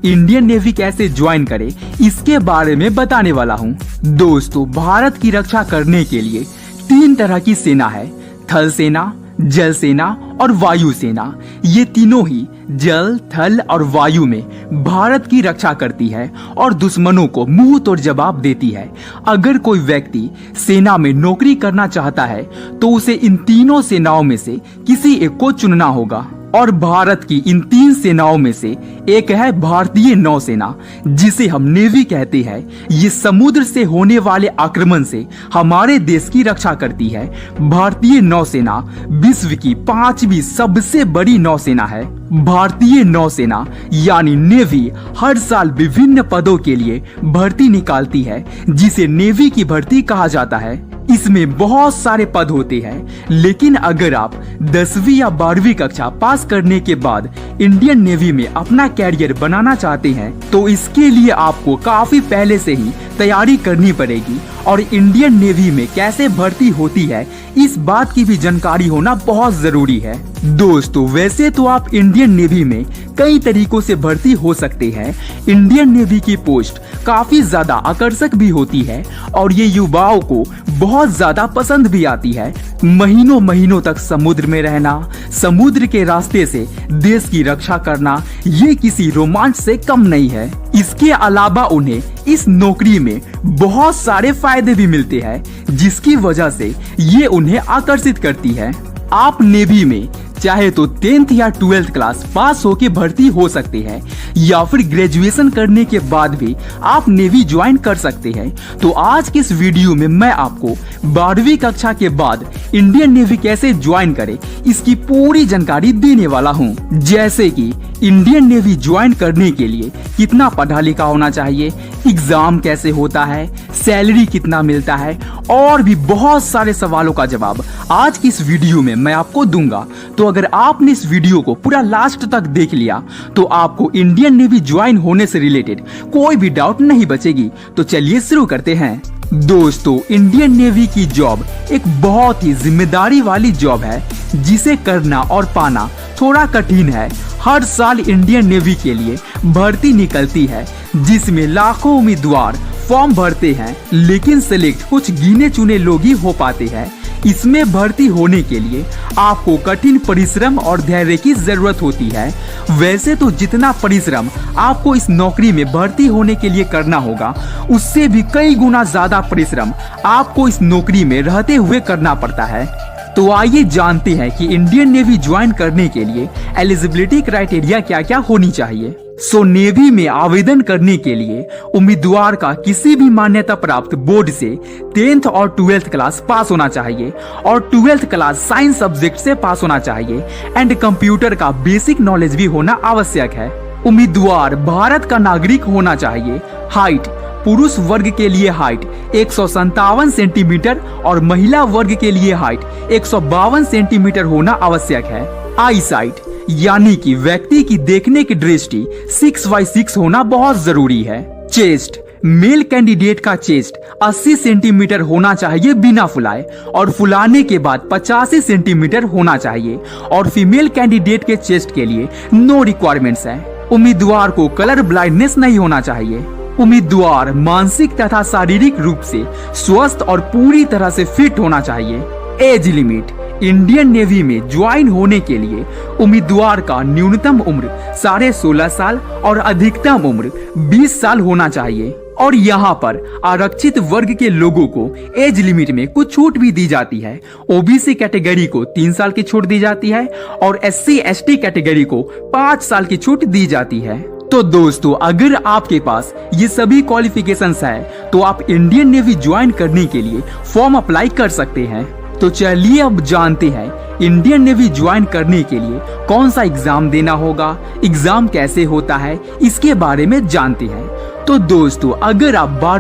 Indian navy कैसे join करें इसके बारे में बताने वाला हूँ। दोस्तों, भारत की रक्षा करने के लिए 3 तरह की सेना है, थल सेना, जल सेना और वायु सेना। ये तीनों ही जल, थल और वायु में भारत की रक्षा करती है और दुश्मनों को मुंह तोड़ जवाब देती है। अगर कोई व्यक्ति सेना में नौकरी करना चाहता है तो उसे इन तीनों सेनाओं में से किसी एक को चुनना होगा। और भारत की इन 3 सेनाओं में से एक है भारतीय नौसेना, जिसे हम नेवी कहते हैं। ये समुद्र से होने वाले आक्रमण से हमारे देश की रक्षा करती है। भारतीय नौसेना विश्व की 5वीं सबसे बड़ी नौसेना है। भारतीय नौसेना यानी नेवी हर साल विभिन्न पदों के लिए भर्ती निकालती है, जिसे नेवी की भर्ती कहा जाता है। इसमें बहुत सारे पद होते हैं, लेकिन अगर आप 10वीं या 12वीं कक्षा पास करने के बाद इंडियन नेवी में अपना कैरियर बनाना चाहते हैं तो इसके लिए आपको काफी पहले से ही तैयारी करनी पड़ेगी। और इंडियन नेवी में कैसे भर्ती होती है इस बात की भी जानकारी होना बहुत जरूरी है। दोस्तों, वैसे तो आप इंडियन नेवी में कई तरीकों से भर्ती हो सकते हैं। इंडियन नेवी की पोस्ट काफी ज्यादा आकर्षक भी होती है और ये युवाओं को बहुत ज्यादा पसंद भी आती है। महीनों महीनों तक समुद्र में रहना, समुद्र के रास्ते से देश की रक्षा करना, ये किसी रोमांच से कम नहीं है। इसके अलावा उन्हें इस नौकरी में बहुत सारे फायदे भी मिलते हैं, जिसकी वजह से ये उन्हें आकर्षित करती है। आप नेवी में चाहे तो 10th या 12th क्लास पास होके भर्ती हो सकते हैं या फिर ग्रेजुएशन करने के बाद भी आप नेवी ज्वाइन कर सकते हैं। तो आज के इस वीडियो में मैं आपको 12वीं कक्षा के बाद इंडियन नेवी कैसे ज्वाइन करें इसकी पूरी जानकारी देने वाला हूं। जैसे कि इंडियन नेवी ज्वाइन करने के लिए कितना पढ़ा लिखा होना चाहिए, एग्जाम कैसे होता है, सैलरी कितना मिलता है और भी बहुत सारे सवालों का जवाब आज की इस वीडियो में मैं आपको दूंगा। तो अगर आपने इस वीडियो को पूरा लास्ट तक देख लिया तो आपको इंडियन नेवी ज्वाइन होने से रिलेटेड कोई भी डाउट नहीं बचेगी। तो चलिए शुरू करते हैं। दोस्तों, इंडियन नेवी की जॉब एक बहुत ही जिम्मेदारी वाली जॉब है, जिसे करना और पाना थोड़ा कठिन है। हर साल इंडियन नेवी के लिए भर्ती निकलती है, जिसमें लाखों उम्मीदवार फॉर्म भरते हैं, लेकिन सिलेक्ट कुछ गिने चुने लोग ही हो पाते हैं। इसमें भर्ती होने के लिए आपको कठिन परिश्रम और धैर्य की जरूरत होती है। वैसे तो जितना परिश्रम आपको इस नौकरी में भर्ती होने के लिए करना होगा, उससे भी कई गुना ज्यादा परिश्रम आपको इस नौकरी में रहते हुए करना पड़ता है। तो आइए जानते हैं कि इंडियन नेवी ज्वाइन करने के लिए एलिजिबिलिटी क्राइटेरिया क्या क्या होनी चाहिए। नेवी में आवेदन करने के लिए उम्मीदवार का किसी भी मान्यता प्राप्त बोर्ड से 10th और 12th क्लास पास होना चाहिए और 12th क्लास साइंस सब्जेक्ट से पास होना चाहिए एंड कंप्यूटर का बेसिक नॉलेज भी होना आवश्यक है। उम्मीदवार भारत का नागरिक होना चाहिए। हाइट, पुरुष वर्ग के लिए हाइट 157 सेंटीमीटर और महिला वर्ग के लिए हाइट 152 सेंटीमीटर होना आवश्यक है। आई साइट यानी कि व्यक्ति की देखने की दृष्टि 6x6 होना बहुत जरूरी है। चेस्ट, मेल कैंडिडेट का चेस्ट 80 सेंटीमीटर होना चाहिए बिना फुलाए और फुलाने के बाद 85 सेंटीमीटर होना चाहिए और फीमेल कैंडिडेट के चेस्ट के लिए नो रिक्वायरमेंट्स है। उम्मीदवार को कलर ब्लाइंडनेस नहीं होना चाहिए। उम्मीदवार मानसिक तथा शारीरिक रूप से स्वस्थ और पूरी तरह से फिट होना चाहिए। एज लिमिट, इंडियन नेवी में ज्वाइन होने के लिए उम्मीदवार का न्यूनतम उम्र 16.5 साल और अधिकतम उम्र 20 साल होना चाहिए। और यहाँ पर आरक्षित वर्ग के लोगों को एज लिमिट में कुछ छूट भी दी जाती है। ओबीसी कैटेगरी को 3 साल की छूट दी जाती है और SC/ST कैटेगरी को 5 साल की छूट दी जाती है। तो दोस्तों, अगर आपके पास ये सभी क्वालिफिकेशंस है तो आप इंडियन नेवी ज्वाइन करने के लिए फॉर्म अप्लाई कर सकते हैं। तो चलिए अब जानते हैं इंडियन नेवी ज्वाइन करने के लिए कौन सा एग्जाम देना होगा, एग्जाम कैसे होता है, इसके बारे में जानते हैं। तो दोस्तों, अगर आप 12वीं